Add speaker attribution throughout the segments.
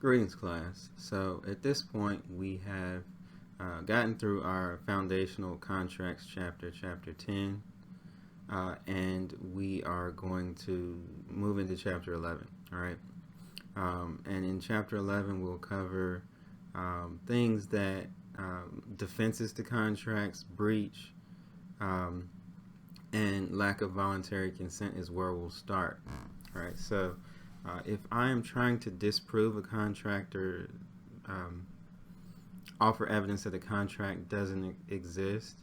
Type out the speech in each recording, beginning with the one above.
Speaker 1: Greetings, class. So at this point we have gotten through our foundational contracts chapter 10, and we are going to move into chapter 11. All right, and in chapter 11 we'll cover things that defenses to contracts, breach, and lack of voluntary consent is where we'll start. All right, so if I am trying to disprove a contract or offer evidence that a contract doesn't exist,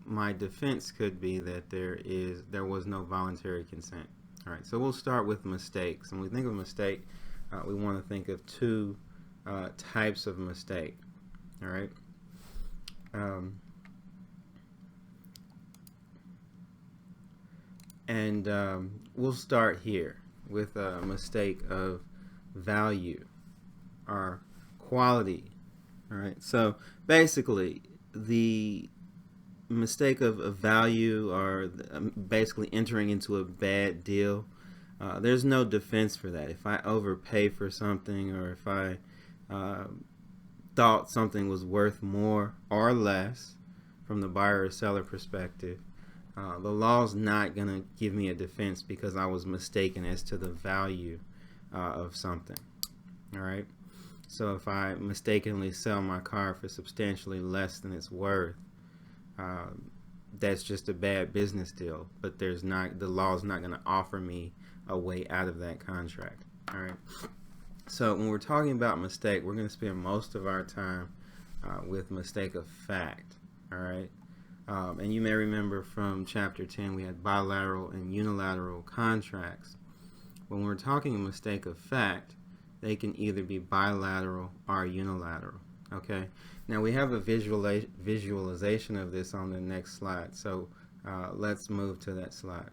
Speaker 1: my defense could be that there was no voluntary consent. All right, so we'll start with mistakes. When we think of a mistake, we want to think of two types of mistake. All right. We'll start here with a mistake of value or quality. All right, so basically the mistake of value or basically entering into a bad deal, there's no defense for that. If I overpay for something, or if I thought something was worth more or less from the buyer or seller perspective, the law's not going to give me a defense because I was mistaken as to the value of something. All right, so if I mistakenly sell my car for substantially less than it's worth, that's just a bad business deal, but the law's not going to offer me a way out of that contract. All right, so when we're talking about mistake, we're going to spend most of our time with mistake of fact. All right. And you may remember from chapter 10 we had bilateral and unilateral contracts. When we're talking a mistake of fact, they can either be bilateral or unilateral. Okay, now we have a visualization of this on the next slide, so let's move to that slide.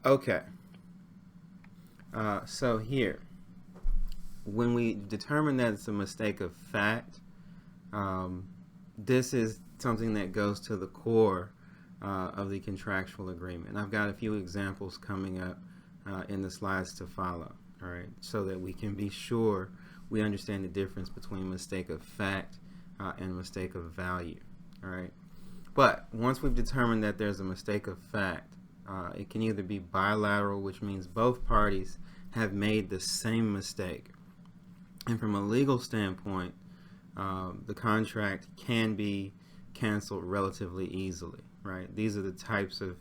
Speaker 1: Okay, so here, when we determine that it's a mistake of fact, this is something that goes to the core of the contractual agreement. And I've got a few examples coming up in the slides to follow, all right, so that we can be sure we understand the difference between mistake of fact and mistake of value. All right, but once we've determined that there's a mistake of fact, it can either be bilateral, which means both parties have made the same mistake. And from a legal standpoint, the contract can be canceled relatively easily, right? These are the types of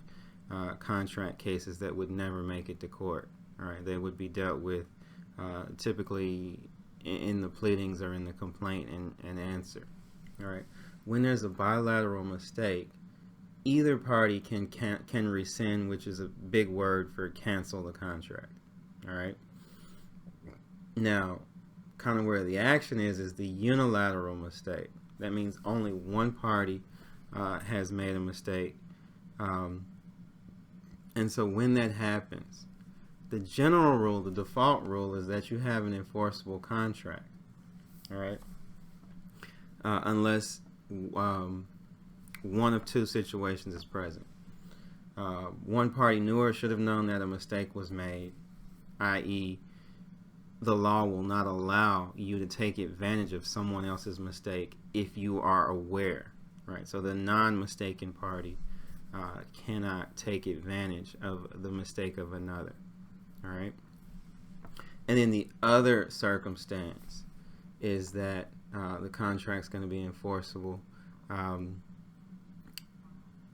Speaker 1: contract cases that would never make it to court, all right? They would be dealt with typically in the pleadings or in the complaint and answer, all right? When there's a bilateral mistake, either party can rescind, which is a big word for cancel the contract, all right? Now, kind of where the action is the unilateral mistake. That means only one party has made a mistake, and so when that happens, the general rule, the default rule, is that you have an enforceable contract, all right, unless one of two situations is present. One party knew or should have known that a mistake was made, i.e. the law will not allow you to take advantage of someone else's mistake if you are aware, right? So the non-mistaken party cannot take advantage of the mistake of another, all right? And then the other circumstance is that the contract's going to be enforceable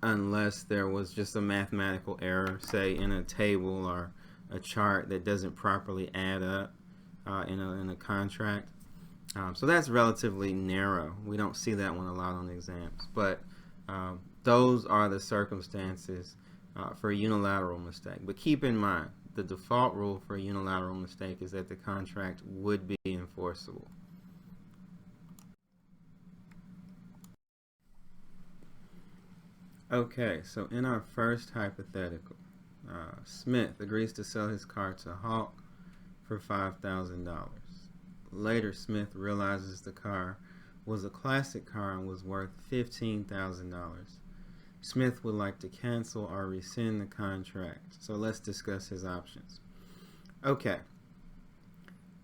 Speaker 1: unless there was just a mathematical error, say in a table or a chart that doesn't properly add up in a contract. So that's relatively narrow. We don't see that one a lot on exams, but those are the circumstances for a unilateral mistake. But keep in mind, the default rule for a unilateral mistake is that the contract would be enforceable. Okay, so in our first hypothetical, Smith agrees to sell his car to Hawk for $5,000. Later, Smith realizes the car was a classic car and was worth $15,000. Smith would like to cancel or rescind the contract. So let's discuss his options. Okay.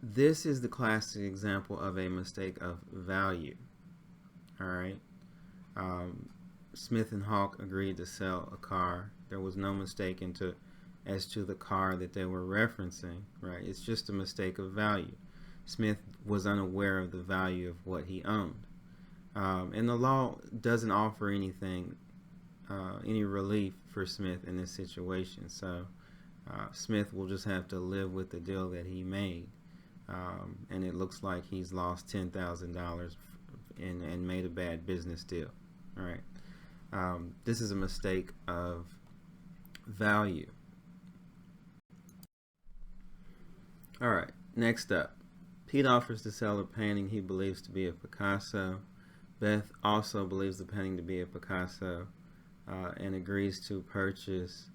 Speaker 1: This is the classic example of a mistake of value. All right. Smith and Hawk agreed to sell a car. There was no mistake as to the car that they were referencing, right? It's just a mistake of value. Smith was unaware of the value of what he owned. And the law doesn't offer anything, any relief for Smith in this situation. So Smith will just have to live with the deal that he made. And it looks like he's lost $10,000 and made a bad business deal. All right. This is a mistake of value. All right. Next up, Pete offers to sell a painting he believes to be a Picasso. Beth also believes the painting to be a Picasso and agrees to purchase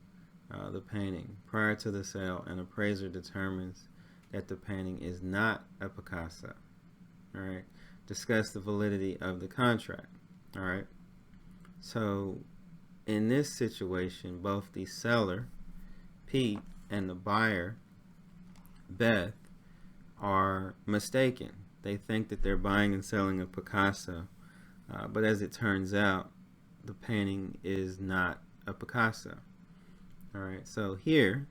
Speaker 1: the painting. Prior to the sale, an appraiser determines that the painting is not a Picasso. All right. Discuss the validity of the contract. All right. So in this situation, both the seller, Pete, and the buyer, Beth, are mistaken. They think that they're buying and selling a Picasso, but as it turns out, the painting is not a Picasso. All right. So here,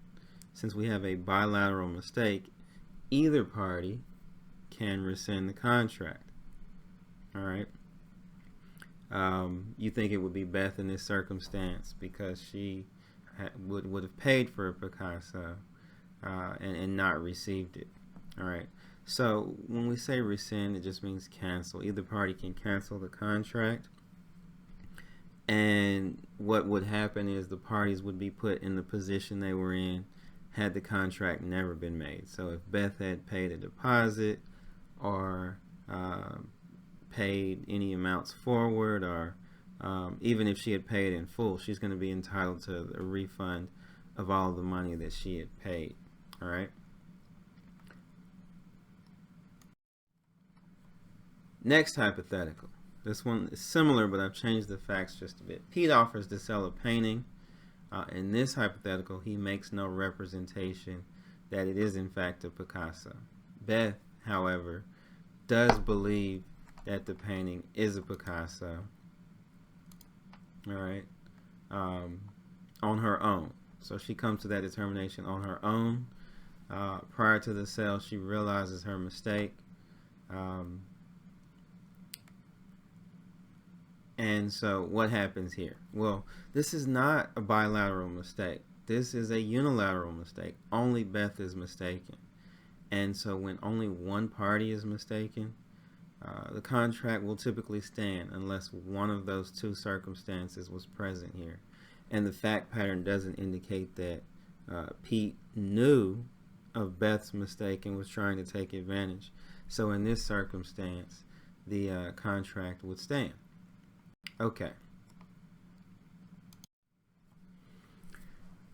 Speaker 1: since we have a bilateral mistake, either party can rescind the contract. All right. You think it would be Beth in this circumstance because she would have paid for a Picasso and not received it. All right. So when we say rescind, it just means cancel. Either party can cancel the contract. And what would happen is the parties would be put in the position they were in had the contract never been made. So if Beth had paid a deposit or paid any amounts forward, or even if she had paid in full, she's going to be entitled to a refund of all the money that she had paid. All right. Next hypothetical. This one is similar, but I've changed the facts just a bit. Pete offers to sell a painting. In this hypothetical, he makes no representation that it is in fact a Picasso. Beth, however, does believe that the painting is a Picasso. All right, on her own. So she comes to that determination on her own. Prior to the sale, she realizes her mistake. And so what happens here? Well, this is not a bilateral mistake. This is a unilateral mistake. Only Beth is mistaken. And so when only one party is mistaken, the contract will typically stand unless one of those two circumstances was present here. And the fact pattern doesn't indicate that Pete knew of Beth's mistake and was trying to take advantage. So in this circumstance, the contract would stand. Okay.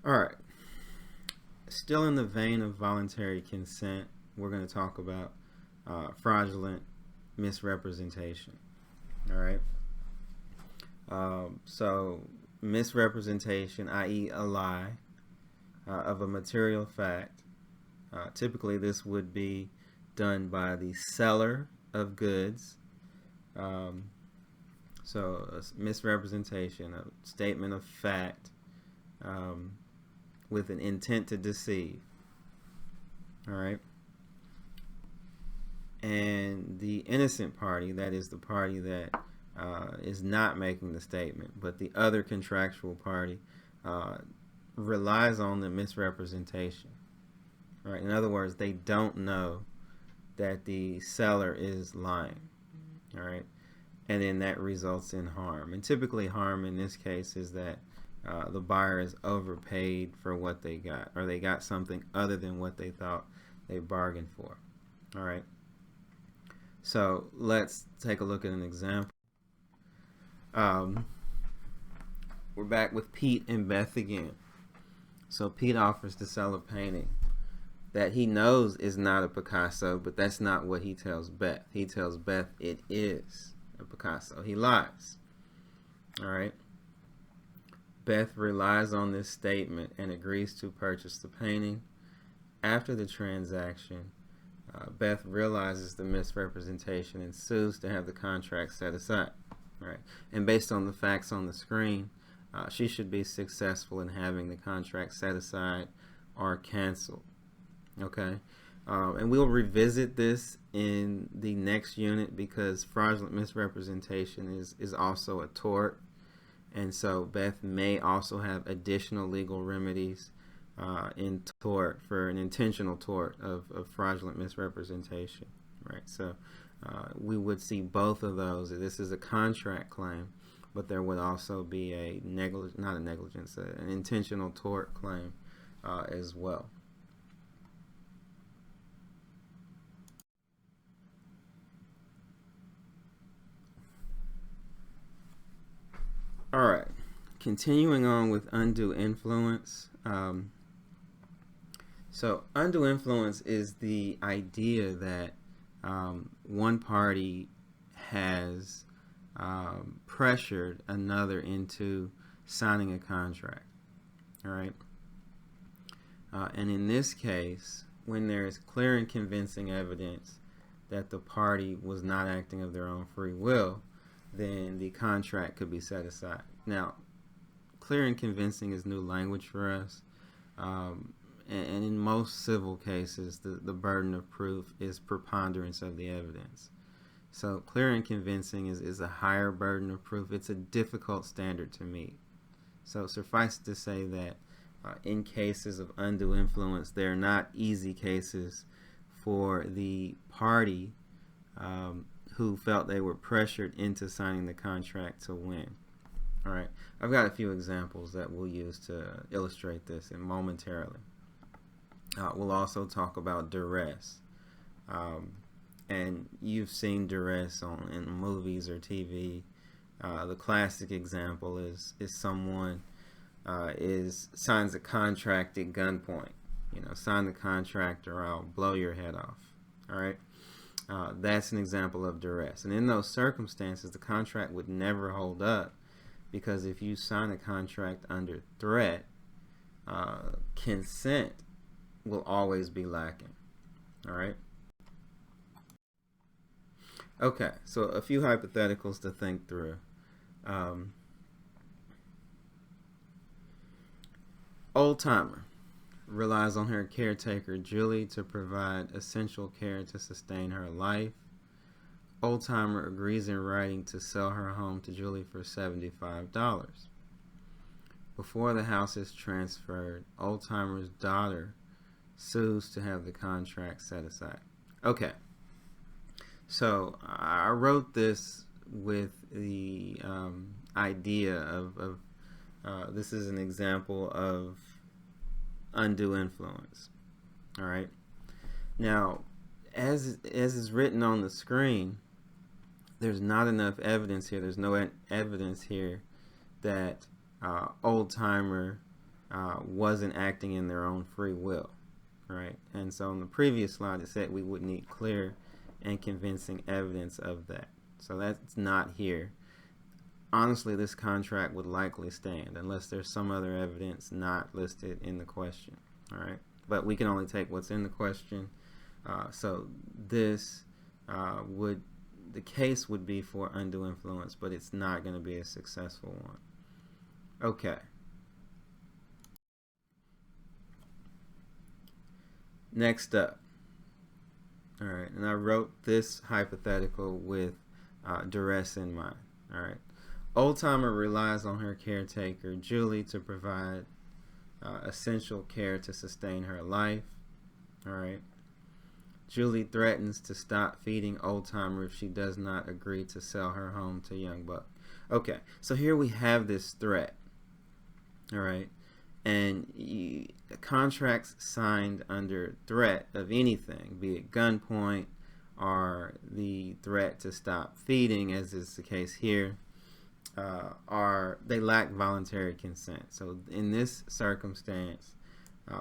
Speaker 1: All right. Still in the vein of voluntary consent, we're going to talk about fraudulent misrepresentation. All right. So misrepresentation, i.e. a lie of a material fact. Typically this would be done by the seller of goods. So a misrepresentation, a statement of fact with an intent to deceive. All right. And the innocent party, that is the party that is not making the statement, but the other contractual party relies on the misrepresentation. All right. In other words, they don't know that the seller is lying. All right. And then that results in harm. And typically harm in this case is that the buyer is overpaid for what they got, or they got something other than what they thought they bargained for. All right. So let's take a look at an example. We're back with Pete and Beth again. So Pete offers to sell a painting that he knows is not a Picasso, but that's not what he tells Beth. He tells Beth it is a Picasso. He lies. All right. Beth relies on this statement and agrees to purchase the painting. After the transaction, Beth realizes the misrepresentation and sues to have the contract set aside. Right? And based on the facts on the screen, she should be successful in having the contract set aside or canceled. Okay? And we'll revisit this in the next unit because fraudulent misrepresentation is also a tort. And so Beth may also have additional legal remedies in tort for an intentional tort of fraudulent misrepresentation. Right? So we would see both of those. This is a contract claim, but there would also be a an intentional tort claim as well. All right, continuing on with undue influence. So undue influence is the idea that one party has pressured another into signing a contract. All right. And in this case, when there is clear and convincing evidence that the party was not acting of their own free will, then the contract could be set aside. Now, clear and convincing is new language for us. And in most civil cases, the burden of proof is preponderance of the evidence. So clear and convincing is a higher burden of proof. It's a difficult standard to meet. So suffice to say that in cases of undue influence, they're not easy cases for the party who felt they were pressured into signing the contract to win. All right, I've got a few examples that we'll use to illustrate this momentarily. We'll also talk about duress. And you've seen duress in movies or TV. The classic example is someone signs a contract at gunpoint. Sign the contract or I'll blow your head off. All right. That's an example of duress. And in those circumstances, the contract would never hold up because if you sign a contract under threat, consent will always be lacking. All right. Okay, so a few hypotheticals to think through. Old timer relies on her caretaker Julie to provide essential care to sustain her life. Old timer agrees in writing to sell her home to Julie for $75. Before the house is transferred, old timer's daughter sues to have the contract set aside. Okay. So I wrote this with the idea of this is an example of undue influence. All right. Now, as is written on the screen, there's not enough evidence here. There's no evidence here that old timer wasn't acting in their own free will. Right. And so in the previous slide, it said we would need clear and convincing evidence of that. So that's not here. Honestly, this contract would likely stand unless there's some other evidence not listed in the question. All right, but we can only take what's in the question. So this the case would be for undue influence, but it's not going to be a successful one. Okay. Next up. All right, and I wrote this hypothetical with duress in mind. All right, old timer relies on her caretaker Julie to provide essential care to sustain her life. All right, Julie threatens to stop feeding old timer if she does not agree to sell her home to young buck. Okay, so here we have this threat. All right, and contracts signed under threat of anything, be it gunpoint or the threat to stop feeding, as is the case here, they lack voluntary consent. So in this circumstance,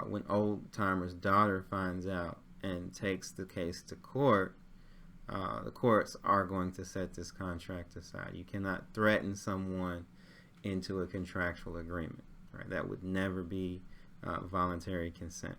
Speaker 1: when old timer's daughter finds out and takes the case to court, the courts are going to set this contract aside. You cannot threaten someone into a contractual agreement. Right? That would never be voluntary consent.